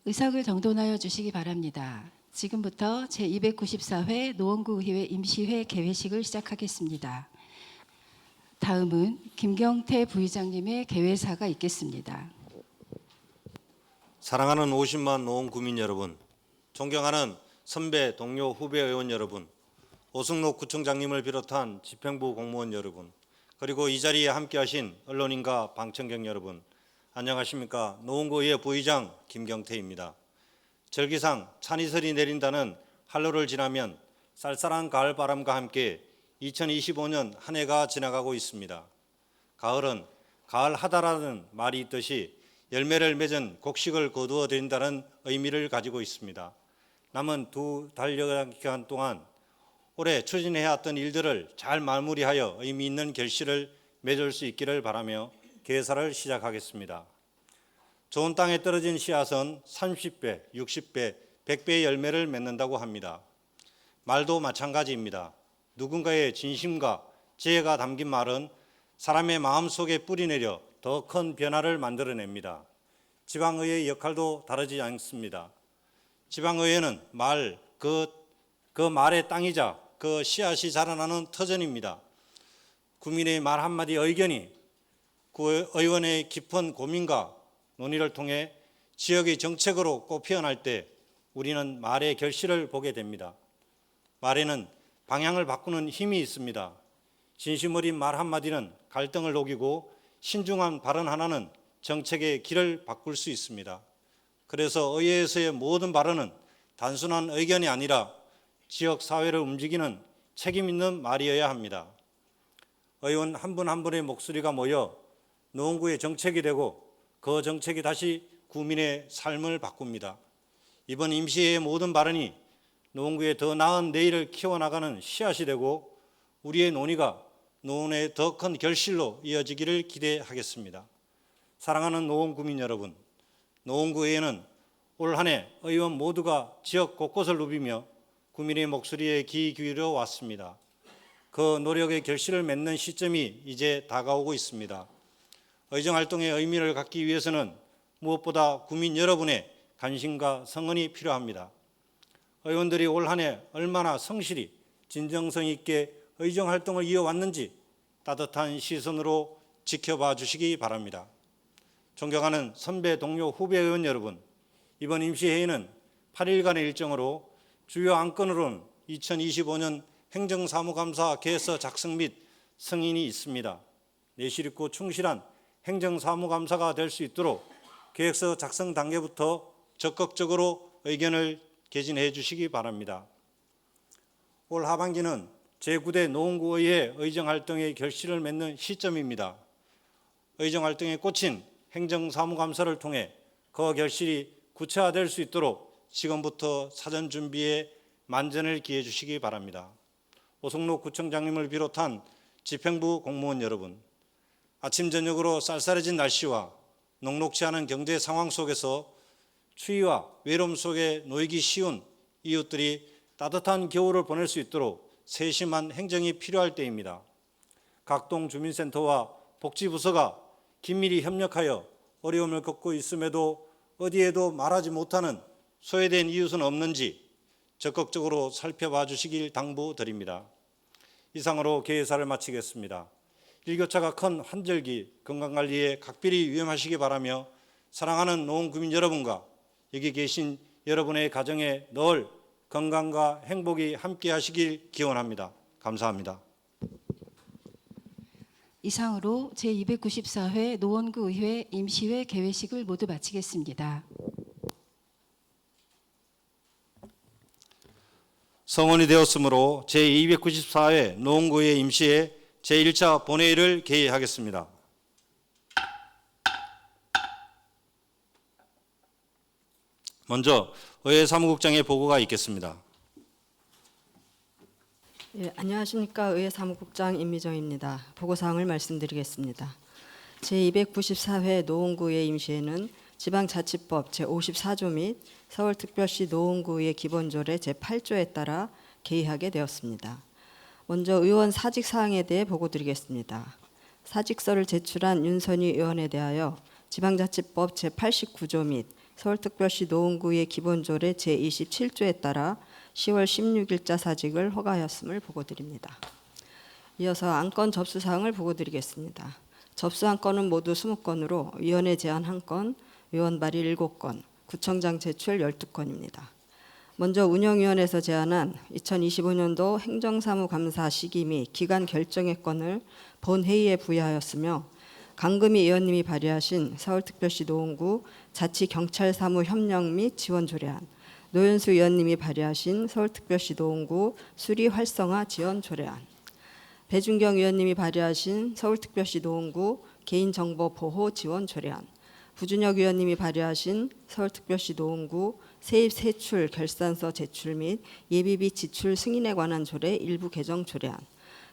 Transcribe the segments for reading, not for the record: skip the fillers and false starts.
의석을 정돈하여 주시기 바랍니다. 지금부터 제294회 노원구의회 임시회 개회식을 시작하겠습니다. 다음은 김경태 부의장님의 개회사가 있겠습니다. 사랑하는 50만 노원구민 여러분, 존경하는 선배, 동료, 후배 의원 여러분, 오승록 구청장님을 비롯한 집행부 공무원 여러분, 그리고 이 자리에 함께하신 언론인과 방청객 여러분, 안녕하십니까. 노원구의회 부의장 김경태입니다. 절기상 찬이슬이 내린다는 한로를 지나면 쌀쌀한 가을바람과 함께 2025년 한 해가 지나가고 있습니다. 가을은 가을하다라는 말이 있듯이 열매를 맺은 곡식을 거두어 드린다는 의미를 가지고 있습니다. 남은 2달 기간 동안 올해 추진해왔던 일들을 잘 마무리하여 의미 있는 결실을 맺을 수 있기를 바라며 개회사를 시작하겠습니다. 좋은 땅에 떨어진 씨앗은 30배, 60배, 100배의 열매를 맺는다고 합니다. 말도 마찬가지입니다. 누군가의 진심과 지혜가 담긴 말은 사람의 마음속에 뿌리내려 더 큰 변화를 만들어냅니다. 지방의회의 역할도 다르지 않습니다. 지방의회는 그 말의 땅이자 그 씨앗이 자라나는 터전입니다. 구민의 말 한마디 의견이 그 의원의 깊은 고민과 논의를 통해 지역의 정책으로 꽃피어날 때 우리는 말의 결실을 보게 됩니다. 말에는 방향을 바꾸는 힘이 있습니다. 진심 어린 말 한마디는 갈등을 녹이고 신중한 발언 하나는 정책의 길을 바꿀 수 있습니다. 그래서 의회에서의 모든 발언은 단순한 의견이 아니라 지역 사회를 움직이는 책임 있는 말이어야 합니다. 의원 한 분 한 분의 목소리가 모여 노원구의 정책이 되고 그 정책이 다시 구민의 삶을 바꿉니다. 이번 임시회의 모든 발언이 노원구의 더 나은 내일을 키워나가는 씨앗이 되고 우리의 논의가 노원의 더 큰 결실로 이어지기를 기대하겠습니다. 사랑하는 노원구민 여러분, 노원구의회는 올 한 해 의원 모두가 지역 곳곳을 누비며 구민의 목소리에 귀 기울여 왔습니다. 그 노력의 결실을 맺는 시점이 이제 다가오고 있습니다. 의정활동의 의미를 갖기 위해서는 무엇보다 구민 여러분의 관심과 성원이 필요합니다. 의원들이 올 한 해 얼마나 성실히 진정성 있게 의정활동을 이어왔는지 따뜻한 시선으로 지켜봐 주시기 바랍니다. 존경하는 선배, 동료, 후배 의원 여러분, 이번 임시회의는 8일간의 일정으로 주요 안건으로는 2025년 행정사무감사 계획서 작성 및 승인이 있습니다. 내실 있고 충실한 행정사무감사가 될 수 있도록 계획서 작성 단계부터 적극적으로 의견을 개진해 주시기 바랍니다. 올 하반기는 제9대 노원구의회 의정활동의 결실을 맺는 시점입니다. 의정활동에 꽂힌 행정사무감사를 통해 그 결실이 구체화될 수 있도록 지금부터 사전 준비에 만전을 기해 주시기 바랍니다. 오승록 구청장님을 비롯한 집행부 공무원 여러분, 아침 저녁으로 쌀쌀해진 날씨와 녹록지 않은 경제 상황 속에서 추위와 외로움 속에 놓이기 쉬운 이웃들이 따뜻한 겨울을 보낼 수 있도록 세심한 행정이 필요할 때입니다. 각동 주민센터와 복지부서가 긴밀히 협력하여 어려움을 겪고 있음에도 어디에도 말하지 못하는 소외된 이웃은 없는지 적극적으로 살펴봐 주시길 당부드립니다. 이상으로 개회사를 마치겠습니다. 일교차가 큰 환절기 건강관리에 각별히 유념하시기 바라며 사랑하는 노원구민 여러분과 여기 계신 여러분의 가정에 늘 건강과 행복이 함께 하시길 기원합니다. 감사합니다. 이상으로 제294회 노원구의회 임시회 개회식을 모두 마치겠습니다. 성원이 되었으므로 제294회 노원구의회 임시회 제1차 본회의를 개의하겠습니다. 먼저 의회 사무국장의 보고가 있겠습니다. 예, 안녕하십니까. 의회 사무국장 임미정입니다. 보고사항을 말씀드리겠습니다. 제294회 노원구의회 임시회는 지방자치법 제54조 및 서울특별시 노원구의회 기본조례 제8조에 따라 개의하게 되었습니다. 먼저 의원 사직사항에 대해 보고드리겠습니다. 사직서를 제출한 윤선희 의원에 대하여 지방자치법 제89조 및 서울특별시 노원구의 기본조례 제27조에 따라 10월 16일자 사직을 허가하였음을 보고드립니다. 이어서 안건 접수 사항을 보고드리겠습니다. 접수한 건은 모두 20건으로 위원회 제안 1건, 위원 발의 7건, 구청장 제출 12건입니다. 먼저 운영위원회에서 제안한 2025년도 행정사무감사 시기 및 기간 결정의 건을 본회의에 부여하였으며 강금희 의원님이 발의하신 서울특별시 노원구 자치경찰사무협력 및 지원조례안, 노현수 의원님이 발의하신 서울특별시 노원구 수리활성화 지원조례안, 배준경 의원님이 발의하신 서울특별시 노원구 개인정보보호 지원조례안, 부준혁 의원님이 발의하신 서울특별시 노원구 세입 세출 결산서 제출 및 예비비 지출 승인에 관한 조례 일부 개정 조례안,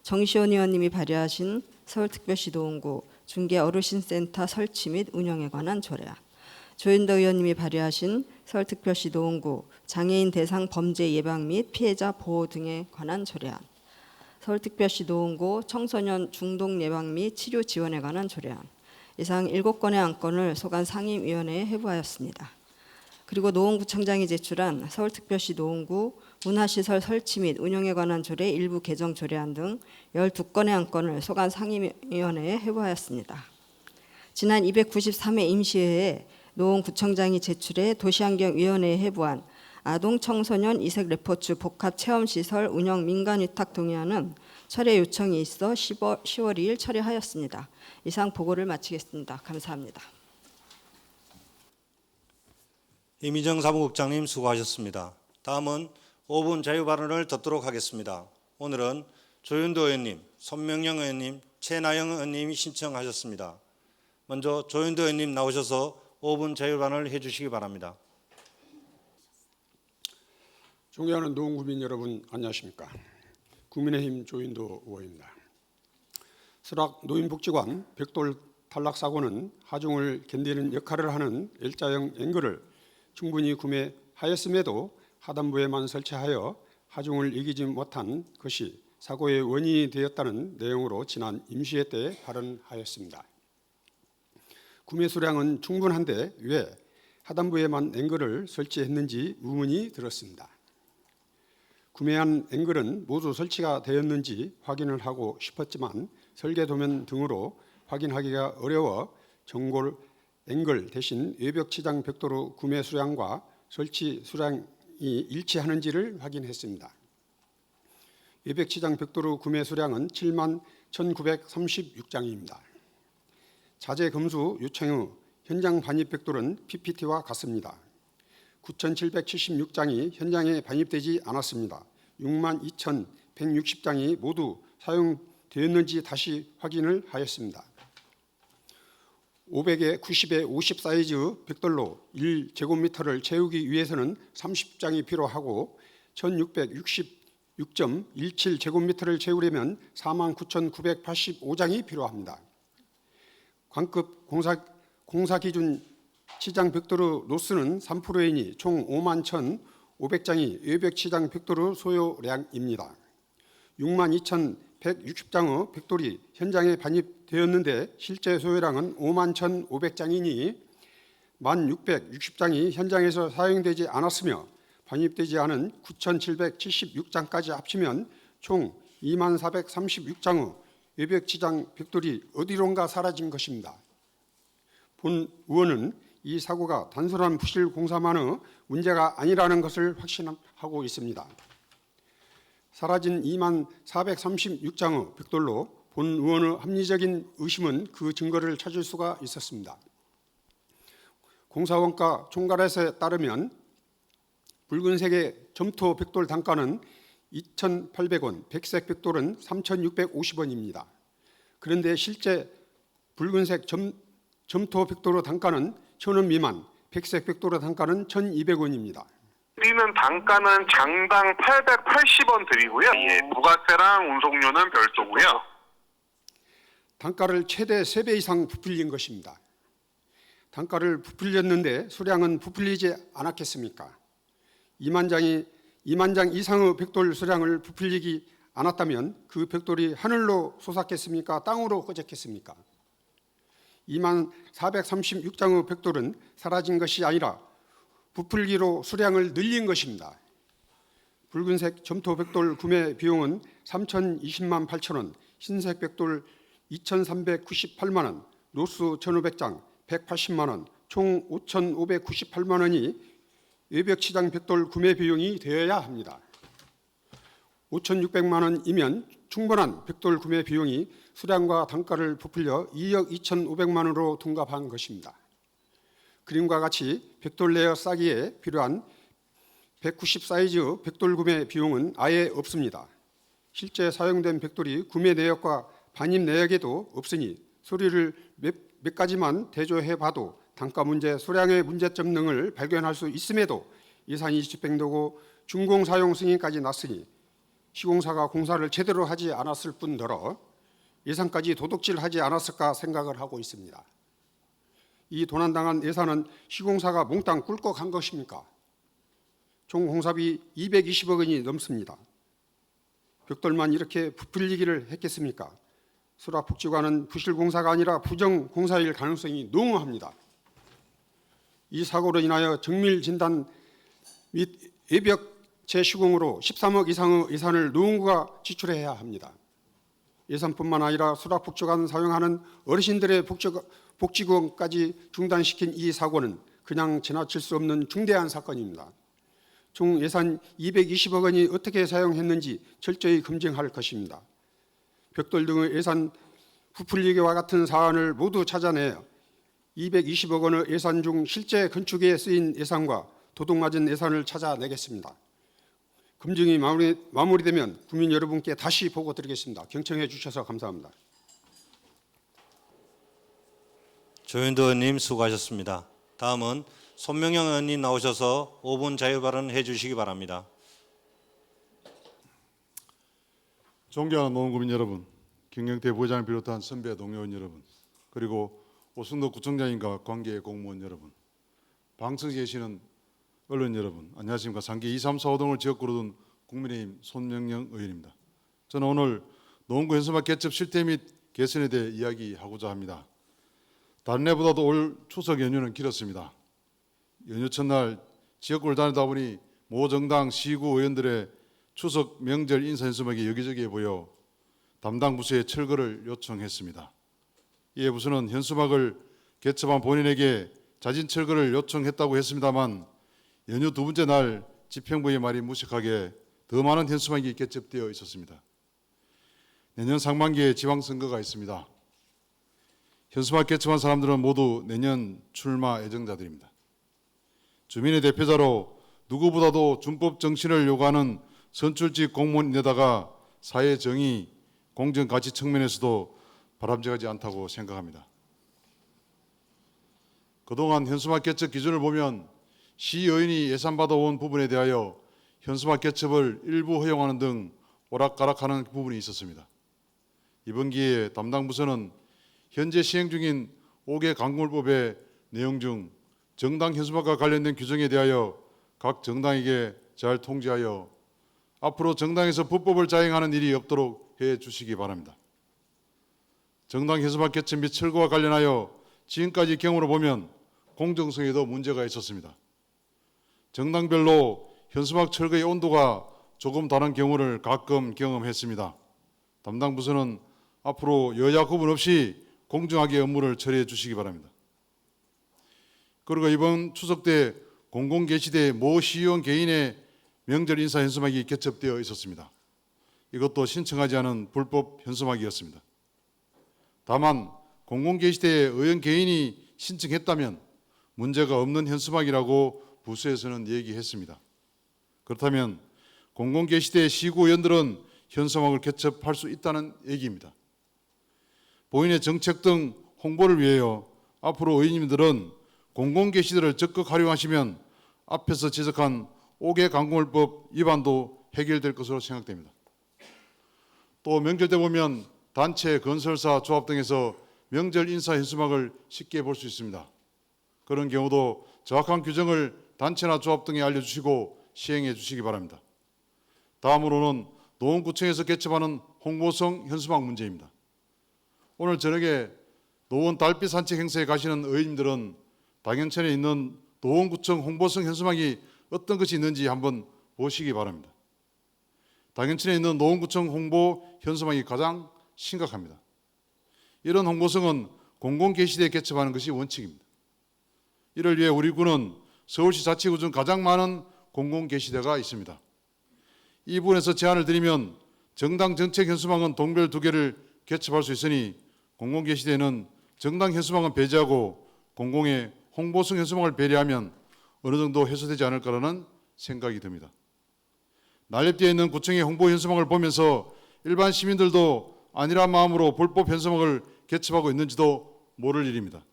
정시원 의원님이 발의하신 서울특별시 노원구 중개어르신센터 설치 및 운영에 관한 조례안, 조윤도 의원님이 발의하신 서울특별시 노원구 장애인 대상 범죄 예방 및 피해자 보호 등에 관한 조례안, 서울특별시 노원구 청소년 중독 예방 및 치료 지원에 관한 조례안, 이상 7건의 안건을 소관 상임위원회에 회부하였습니다. 그리고 노원구청장이 제출한 서울특별시 노원구 문화시설 설치 및 운영에 관한 조례 일부 개정 조례안 등 12건의 안건을 소관 상임위원회에 회부하였습니다. 지난 293회 임시회에 노원구청장이 제출해 도시환경위원회에 회부한 아동 청소년 이색 레포츠 복합체험시설 운영 민간위탁 동의안은 철회 요청이 있어 10월 2일 철회하였습니다. 이상 보고를 마치겠습니다. 감사합니다. 이미정 사무국장님 수고하셨습니다. 다음은 5분 자유발언을 듣도록 하겠습니다. 오늘은 조윤도 의원님, 손명영 의원님, 최나영 의원님이 신청하셨습니다. 먼저 조윤도 의원님 나오셔서 5분 자유발언을 해주시기 바랍니다. 존경하는 노원구민 여러분 안녕하십니까. 국민의힘 조윤도 의원입니다. 설악 노인복지관 벽돌 탈락 사고는 하중을 견디는 역할을 하는 L자형 앵글을 충분히 구매하였음에도 하단부에만 설치하여 하중을 이기지 못한 것이 사고의 원인이 되었다는 내용으로 지난 임시회 때 발언하였습니다. 구매 수량은 충분한데 왜 하단부에만 앵글을 설치했는지 의문이 들었습니다. 구매한 앵글은 모두 설치가 되었는지 확인을 하고 싶었지만 설계도면 등으로 확인하기가 어려워 전골 앵글 대신 외벽 치장 벽돌의 구매 수량과 설치 수량이 일치하는지를 확인했습니다. 외벽 치장 벽돌의 구매 수량은 7만 1,936장입니다. 자재 금수 요청의 현장 반입 벽돌은 PPT와 같습니다. 9,776장이 현장에 반입되지 않았습니다. 62,160장이 모두 사용되었는지 다시 확인을 하였습니다. 500에 90에 50 사이즈 벽돌로 1제곱미터를 채우기 위해서는 30장이 필요하고 1666.17제곱미터를 채우려면 49,985장이 필요합니다. 관급 공사 기준 치장 벽돌의 노스는 3%이니 총 51,500장이 외벽 치장 벽돌의 소요량입니다. 62,160장의 벽돌이 현장에 반입되었는데 실제 소요량은 51,500장이니 1,660장이 현장에서 사용되지 않았으며 반입되지 않은 9,776장까지 합치면 총 24,436장의 외벽 치장 벽돌이 어디론가 사라진 것입니다. 본 의원은 이 사고가 단순한 부실 공사만의 문제가 아니라는 것을 확신하고 있습니다. 사라진 24,436장의 벽돌로 본 의원의 합리적인 의심은 그 증거를 찾을 수가 있었습니다. 공사원가 총괄에서에 따르면 붉은색의 점토 벽돌 단가는 2,800원, 백색 벽돌은 3,650원입니다. 그런데 실제 붉은색 점토 벽돌의 단가는 1,000원 미만, 백색 벽돌의 단가는 1,200원입니다. 드리는 단가는 장당 880원 드리고요. 예, 부가세랑 운송료는 별도고요. 단가를 최대 3배 이상 부풀린 것입니다. 단가를 부풀렸는데 수량은 부풀리지 않았겠습니까? 2만 장 이상의 벽돌 수량을 부풀리지 않았다면 그 벽돌이 하늘로 솟았겠습니까? 땅으로 꺼졌겠습니까? 24,436장의 벽돌은 사라진 것이 아니라 부풀기로 수량을 늘린 것입니다. 붉은색 점토 벽돌 구매 비용은 3,020만 8천 원, 흰색 벽돌 2,398만 원, 노스 1,500장 180만 원, 총 5,598만 원이 외벽 치장 벽돌 구매 비용이 되어야 합니다. 5,600만 원이면 충분한 벽돌 구매 비용이 수량과 단가를 부풀려 2억 2,500만 원으로 둔갑한 것입니다. 그림과 같이 벽돌 레어 싸기에 필요한 190 사이즈 벽돌 구매 비용은 아예 없습니다. 실제 사용된 벽돌이 구매 내역과 반입 내역에도 없으니 소리를 몇 가지만 대조해 봐도 단가 문제, 수량의 문제점 등을 발견할 수 있음에도 예산이 집행되고 준공 사용 승인까지 났으니 시공사가 공사를 제대로 하지 않았을 뿐더러 예산까지 도둑질하지 않았을까 생각을 하고 있습니다. 이 도난당한 예산은 시공사가 몽땅 꿀꺽한 것입니까? 총 공사비 220억 원이 넘습니다. 벽돌만 이렇게 부풀리기를 했겠습니까? 수락복지관은 부실공사가 아니라 부정공사일 가능성이 농후합니다. 이 사고로 인하여 정밀진단 및 외벽 재시공으로 13억 이상의 예산을 노원구가 지출해야 합니다. 예산뿐만 아니라 수락복지관 사용하는 어르신들의 복지금까지 중단시킨 이 사고는 그냥 지나칠 수 없는 중대한 사건입니다. 총 예산 220억 원이 어떻게 사용했는지 철저히 검증할 것입니다. 벽돌 등의 예산 부풀리기와 같은 사안을 모두 찾아내어 220억 원의 예산 중 실제 건축에 쓰인 예산과 도둑맞은 예산을 찾아내겠습니다. 검증이 마무리되면 국민 여러분께 다시 보고 드리겠습니다. 경청해 주셔서 감사합니다. 조현도 의원님 수고하셨습니다. 다음은 손명영 의원님 나오셔서 5분 자유 발언해 주시기 바랍니다. 존경하는 노원구민 여러분, 김경태 부회장을 비롯한 선배 동료원 여러분, 그리고 오승도 구청장님과 관계 공무원 여러분, 방청에 계시는 언론 여러분, 안녕하십니까. 상계 2, 3, 4, 5등을 지역구로 둔 국민의힘 손명영 의원입니다. 저는 오늘 노원구 현수막 개첩 실태 및 개선에 대해 이야기하고자 합니다. 다른 해보다도 올 추석 연휴는 길었습니다. 연휴 첫날 지역구를 다니다 보니 모 정당 시구 의원들의 추석 명절 인사 현수막이 여기저기에 보여 담당 부서에 철거를 요청했습니다. 이에 부서는 현수막을 개첩한 본인에게 자진 철거를 요청했다고 했습니다만 연휴 두 번째 날 집행부의 말이 무식하게 더 많은 현수막이 개첩되어 있었습니다. 내년 상반기에 지방선거가 있습니다. 현수막 개첩한 사람들은 모두 내년 출마 예정자들입니다. 주민의 대표자로 누구보다도 준법 정신을 요구하는 선출직 공무원인데다가 사회 정의, 공정 가치 측면에서도 바람직하지 않다고 생각합니다. 그동안 현수막 개첩 기준을 보면 시의원이 예산받아온 부분에 대하여 현수막 개첩을 일부 허용하는 등 오락가락하는 부분이 있었습니다. 이번 기회에 담당 부서는 현재 시행 중인 5개 강물법의 내용 중 정당 현수막과 관련된 규정에 대하여 각 정당에게 잘 통지하여 앞으로 정당에서 불법을 자행하는 일이 없도록 해 주시기 바랍니다. 정당 현수막 개첩 및 철거와 관련하여 지금까지 경우로 보면 공정성에도 문제가 있었습니다. 정당별로 현수막 철거의 온도가 조금 다른 경우를 가끔 경험했습니다. 담당 부서는 앞으로 여야 구분 없이 공정하게 업무를 처리해 주시기 바랍니다. 그리고 이번 추석 때 공공개시대 모 시의원 개인의 명절 인사 현수막이 개첩되어 있었습니다. 이것도 신청하지 않은 불법 현수막이었습니다. 다만 공공개시대에 의원 개인이 신청했다면 문제가 없는 현수막이라고 부서에서는 얘기했습니다. 그렇다면 공공개시대 시구 의원들은 현수막을 개첩할 수 있다는 얘기입니다. 본인의 정책 등 홍보를 위하여 앞으로 의원님들은 공공개시대를 적극 활용하시면 앞에서 지적한 5개 강공물법 위반도 해결될 것으로 생각됩니다. 또 명절 때 보면 단체, 건설사, 조합 등에서 명절 인사 현수막을 쉽게 볼 수 있습니다. 그런 경우도 정확한 규정을 단체나 조합 등에 알려주시고 시행해 주시기 바랍니다. 다음으로는 노원구청에서 개첩하는 홍보성 현수막 문제입니다. 오늘 저녁에 노원 달빛 산책 행사에 가시는 의원님들은 당연천에 있는 노원구청 홍보성 현수막이 어떤 것이 있는지 한번 보시기 바랍니다. 당연천에 있는 노원구청 홍보 현수막이 가장 심각합니다. 이런 홍보성은 공공게시대에 개첩하는 것이 원칙입니다. 이를 위해 우리 구는 서울시 자치구 중 가장 많은 공공게시대가 있습니다. 이 부분에서 제안을 드리면 정당 정책 현수막은 동별 2개를 개첩할 수 있으니 공공게시대는 정당 현수막은 배제하고 공공의 홍보성 현수막을 배려하면 어느 정도 해소되지 않을까라는 생각이 듭니다. 난립되어 있는 구청의 홍보 현수막을 보면서 일반 시민들도 안일한 마음으로 불법 현수막을 개첩하고 있는지도 모를 일입니다.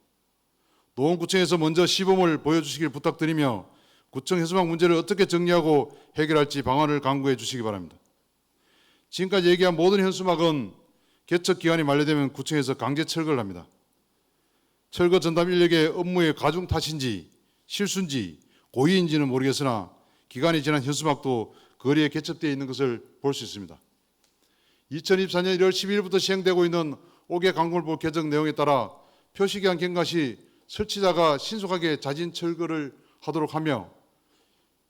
노원구청에서 먼저 시범을 보여주시길 부탁드리며 구청 현수막 문제를 어떻게 정리하고 해결할지 방안을 강구해 주시기 바랍니다. 지금까지 얘기한 모든 현수막은 개척 기간이 만료되면 구청에서 강제 철거를 합니다. 철거 전담 인력의 업무의 가중 탓인지 실수인지 고의인지는 모르겠으나 기간이 지난 현수막도 거리에 개첩되어 있는 것을 볼 수 있습니다. 2024년 1월 12일부터 시행되고 있는 5개 강물법 개정 내용에 따라 표시기한 경과 시 설치자가 신속하게 자진 철거를 하도록 하며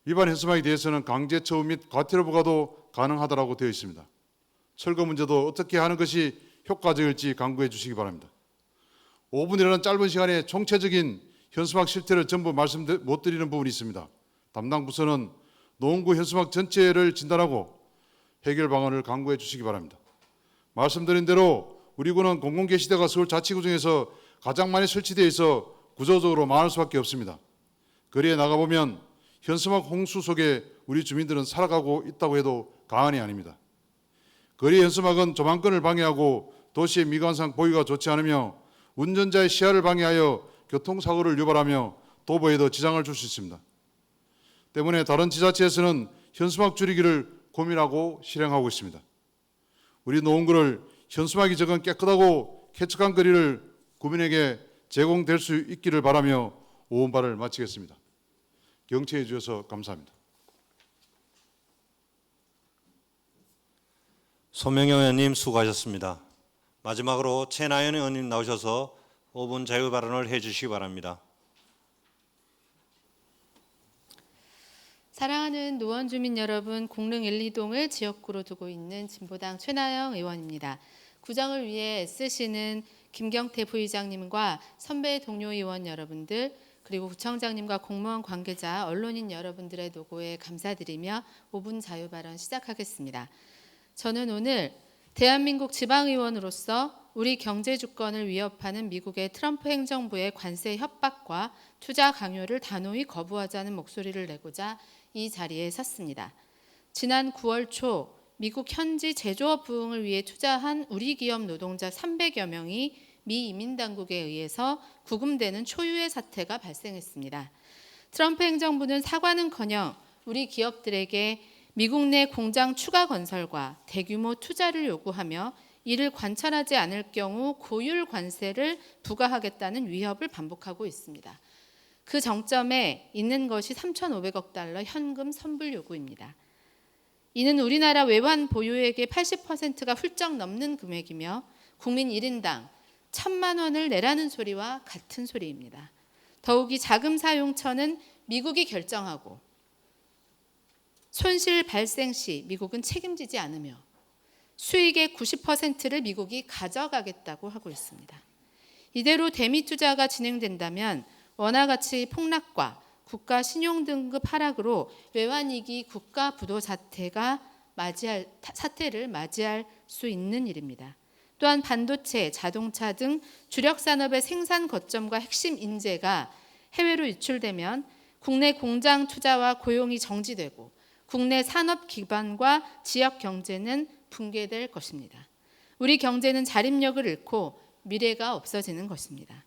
위반 현수막에 대해서는 강제 처분 및 과태료 부과도 가능하다고 되어 있습니다. 철거 문제도 어떻게 하는 것이 효과적일지 강구해 주시기 바랍니다. 5분이라는 짧은 시간에 총체적인 현수막 실태를 전부 말씀 못 드리는 부분이 있습니다. 담당 부서는 노원구 현수막 전체를 진단하고 해결 방안을 강구해 주시기 바랍니다. 말씀드린 대로 우리 구는 공공게시대가 서울 자치구 중에서 가장 많이 설치되어 있어 구조적으로 많을 수밖에 없습니다. 거리에 나가보면 현수막 홍수 속에 우리 주민들은 살아가고 있다고 해도 과언이 아닙니다. 거리 현수막은 조망권을 방해하고 도시의 미관상 보기가 좋지 않으며 운전자의 시야를 방해하여 교통사고를 유발하며 도보에도 지장을 줄 수 있습니다. 때문에 다른 지자체에서는 현수막 줄이기를 고민하고 실행하고 있습니다. 우리 노원구를 현수막이 적은 깨끗하고 쾌적한 거리를 구민에게 제공될 수 있기를 바라며 오원발을 마치겠습니다. 경청해 주셔서 감사합니다. 손명영 의원님 수고하셨습니다. 마지막으로 최나연 의원님 나오셔서 5분 자유 발언을 해주시기 바랍니다. 사랑하는 노원 주민 여러분, 공릉 1, 2동을 지역구로 두고 있는 진보당 최나영 의원입니다. 구정을 위해 애쓰시는 김경태 부의장님과 선배 동료 의원 여러분들, 그리고 구청장님과 공무원 관계자, 언론인 여러분들의 노고에 감사드리며 5분 자유 발언 시작하겠습니다. 저는 오늘 대한민국 지방의원으로서 우리 경제 주권을 위협하는 미국의 트럼프 행정부의 관세 협박과 투자 강요를 단호히 거부하자는 목소리를 내고자 이 자리에 섰습니다. 지난 9월 초 미국 현지 제조업 부흥을 위해 투자한 우리 기업 노동자 300여 명이 미 이민당국에 의해서 구금되는 초유의 사태가 발생했습니다. 트럼프 행정부는 사과는커녕 우리 기업들에게 미국 내 공장 추가 건설과 대규모 투자를 요구하며 이를 관찰하지 않을 경우 고율 관세를 부과하겠다는 위협을 반복하고 있습니다. 그 정점에 있는 것이 3,500억 달러 현금 선불 요구입니다. 이는 우리나라 외환 보유액의 80%가 훌쩍 넘는 금액이며 국민 1인당 1,000만 원을 내라는 소리와 같은 소리입니다. 더욱이 자금 사용처는 미국이 결정하고 손실 발생 시 미국은 책임지지 않으며 수익의 90%를 미국이 가져가겠다고 하고 있습니다. 이대로 대미 투자가 진행된다면 원화 가치 폭락과 국가 신용 등급 하락으로 외환위기 국가 부도 사태를 맞이할 수 있는 일입니다. 또한 반도체, 자동차 등 주력 산업의 생산 거점과 핵심 인재가 해외로 유출되면 국내 공장 투자와 고용이 정지되고 국내 산업 기반과 지역 경제는 붕괴될 것입니다. 우리 경제는 자립력을 잃고 미래가 없어지는 것입니다.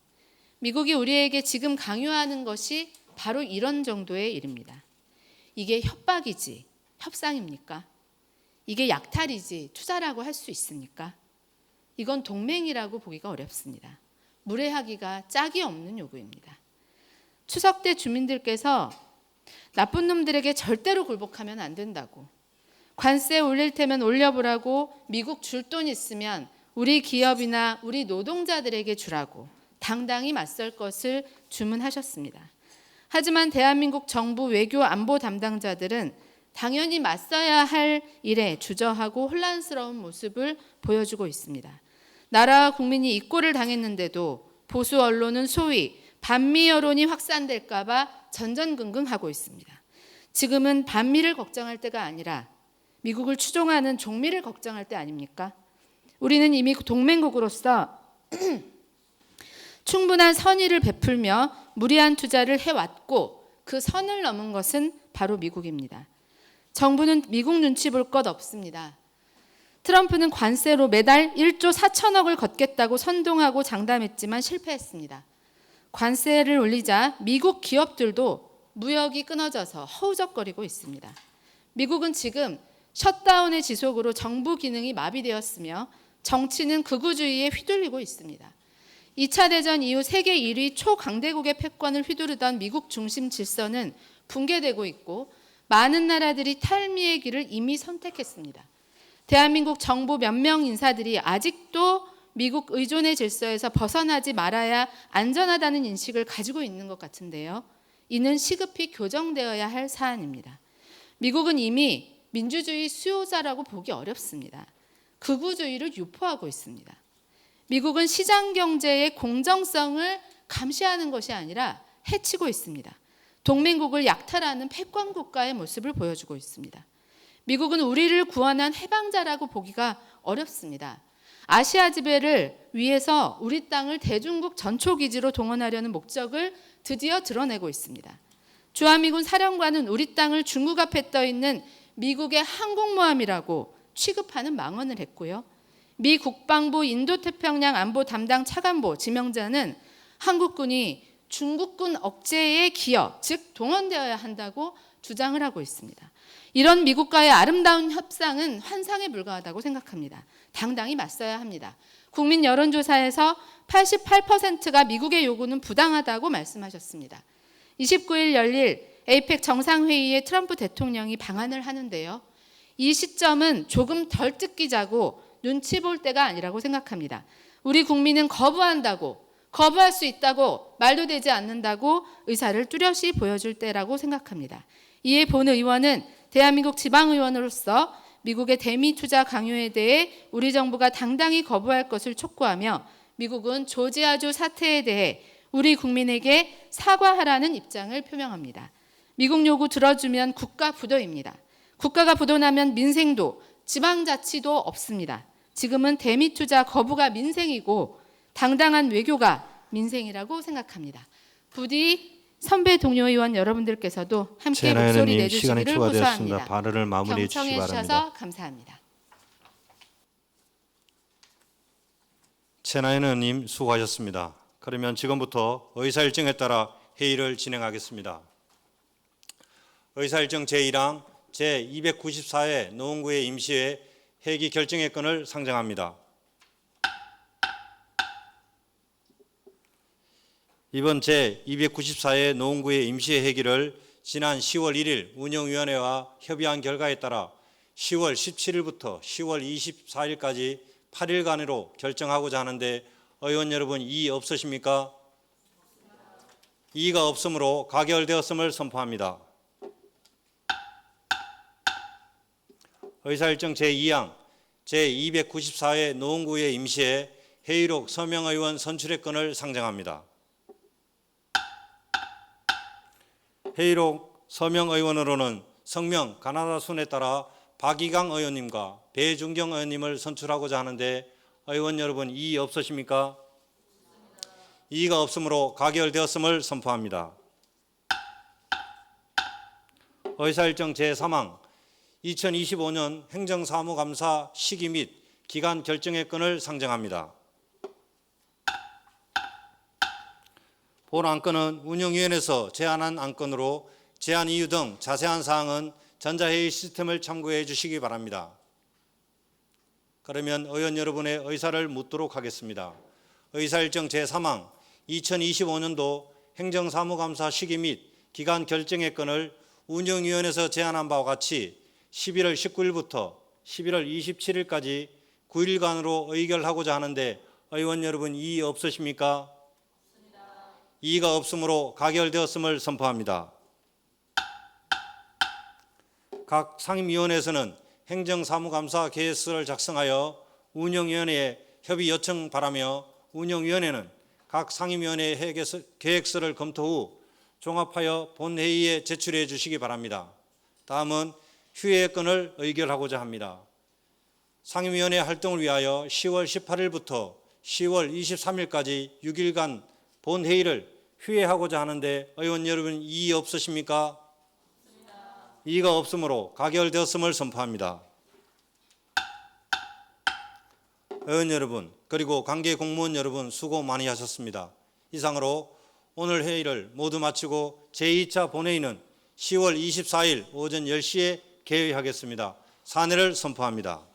미국이 우리에게 지금 강요하는 것이 바로 이런 정도의 일입니다. 이게 협박이지 협상입니까? 이게 약탈이지 투자라고 할 수 있습니까? 이건 동맹이라고 보기가 어렵습니다. 무례하기가 짝이 없는 요구입니다. 추석 때 주민들께서 나쁜 놈들에게 절대로 굴복하면 안 된다고, 관세 올릴 테면 올려보라고, 미국 줄 돈 있으면 우리 기업이나 우리 노동자들에게 주라고 당당히 맞설 것을 주문하셨습니다. 하지만 대한민국 정부 외교 안보 담당자들은 당연히 맞서야 할 일에 주저하고 혼란스러운 모습을 보여주고 있습니다. 나라와 국민이 이꼴을 당했는데도 보수 언론은 소위 반미 여론이 확산될까 봐 전전긍긍하고 있습니다. 지금은 반미를 걱정할 때가 아니라 미국을 추종하는 종미를 걱정할 때 아닙니까? 우리는 이미 동맹국으로서 충분한 선의를 베풀며 무리한 투자를 해왔고 그 선을 넘은 것은 바로 미국입니다. 정부는 미국 눈치 볼 것 없습니다. 트럼프는 관세로 매달 1조 4천억을 걷겠다고 선동하고 장담했지만 실패했습니다. 관세를 올리자 미국 기업들도 무역이 끊어져서 허우적거리고 있습니다. 미국은 지금 셧다운의 지속으로 정부 기능이 마비되었으며 정치는 극우주의에 휘둘리고 있습니다. 2차 대전 이후 세계 1위 초강대국의 패권을 휘두르던 미국 중심 질서는 붕괴되고 있고 많은 나라들이 탈미의 길을 이미 선택했습니다. 대한민국 정부 몇 명 인사들이 아직도 미국 의존의 질서에서 벗어나지 말아야 안전하다는 인식을 가지고 있는 것 같은데요. 이는 시급히 교정되어야 할 사안입니다. 미국은 이미 민주주의 수요자라고 보기 어렵습니다. 극우주의를 유포하고 있습니다. 미국은 시장 경제의 공정성을 감시하는 것이 아니라 해치고 있습니다. 동맹국을 약탈하는 패권 국가의 모습을 보여주고 있습니다. 미국은 우리를 구원한 해방자라고 보기가 어렵습니다. 아시아 지배를 위해서 우리 땅을 대중국 전초기지로 동원하려는 목적을 드디어 드러내고 있습니다. 주한미군 사령관은 우리 땅을 중국 앞에 떠있는 미국의 항공모함이라고 취급하는 망언을 했고요. 미 국방부 인도태평양 안보 담당 차관보 지명자는 한국군이 중국군 억제에 기여, 즉 동원되어야 한다고 주장을 하고 있습니다. 이런 미국과의 아름다운 협상은 환상에 불과하다고 생각합니다. 당당히 맞서야 합니다. 국민 여론조사에서 88%가 미국의 요구는 부당하다고 말씀하셨습니다. 29일 열릴 에이펙 정상회의에 트럼프 대통령이 방한을 하는데요. 이 시점은 조금 덜 뜯기자고 눈치 볼 때가 아니라고 생각합니다. 우리 국민은 거부할 수 있다고 말도 되지 않는다고 의사를 뚜렷이 보여줄 때라고 생각합니다. 이에 본 의원은 대한민국 지방의원으로서 미국의 대미 투자 강요에 대해 우리 정부가 당당히 거부할 것을 촉구하며 미국은 조지아주 사태에 대해 우리 국민에게 사과하라는 입장을 표명합니다. 미국 요구 들어주면 국가 부도입니다. 국가가 부도나면 민생도 지방자치도 없습니다. 지금은 대미 투자 거부가 민생이고 당당한 외교가 민생이라고 생각합니다. 부디 선배 동료 의원 여러분들께서도 함께 목소리 내주시기를 호소합니다. 발언을 마무리해 주시기 경청해 바랍니다. 주셔서 감사합니다. 최나연 의원님 수고하셨습니다. 그러면 지금부터 의사일정에 따라 회의를 진행하겠습니다. 의사일정 제1항 제294회 노원구의 임시회 회기 결정의 건을 상정합니다. 이번 제294회 노원구의 임시회 회기를 지난 10월 1일 운영위원회와 협의한 결과에 따라 10월 17일부터 10월 24일까지 8일간으로 결정하고자 하는데 의원 여러분 이의 없으십니까? 이의가 없으므로 가결되었음을 선포합니다. 의사일정 제2항 제294회 노원구의 임시회 회의록 서명의원 선출의 건을 상정합니다. 회의록 서명의원으로는 성명 가나다 순에 따라 박이강 의원님과 배준경 의원님을 선출하고자 하는데 의원 여러분 이의 없으십니까? 이의가 없으므로 가결되었음을 선포합니다. 의사일정 제3항 2025년 행정사무감사 시기 및 기간 결정의 건을 상정합니다. 본 안건은 운영위원회에서 제안한 안건으로 제안 이유 등 자세한 사항은 전자회의 시스템을 참고해 주시기 바랍니다. 그러면 의원 여러분의 의사를 묻도록 하겠습니다. 의사일정 제3항 2025년도 행정사무감사 시기 및 기간 결정의 건을 운영위원회에서 제안한 바와 같이 11월 19일부터 11월 27일까지 9일간으로 의결하고자 하는데 의원 여러분 이의 없으십니까? 이의가 없으므로 가결되었음을 선포합니다. 각 상임위원회에서는 행정사무감사 계획서를 작성하여 운영위원회에 협의 요청 바라며 운영위원회는 각 상임위원회의 계획서를 검토 후 종합하여 본회의에 제출해 주시기 바랍니다. 다음은 휴회건을 의결하고자 합니다. 상임위원회 활동을 위하여 10월 18일부터 10월 23일까지 6일간 본회의를 휴회하고자 하는데 의원 여러분 이의 없으십니까? 이의가 없으므로 가결되었음을 선포합니다. 의원 여러분 그리고 관계 공무원 여러분 수고 많이 하셨습니다. 이상으로 오늘 회의를 모두 마치고 제2차 본회의는 10월 24일 오전 10시에 개회하겠습니다. 사내를 선포합니다.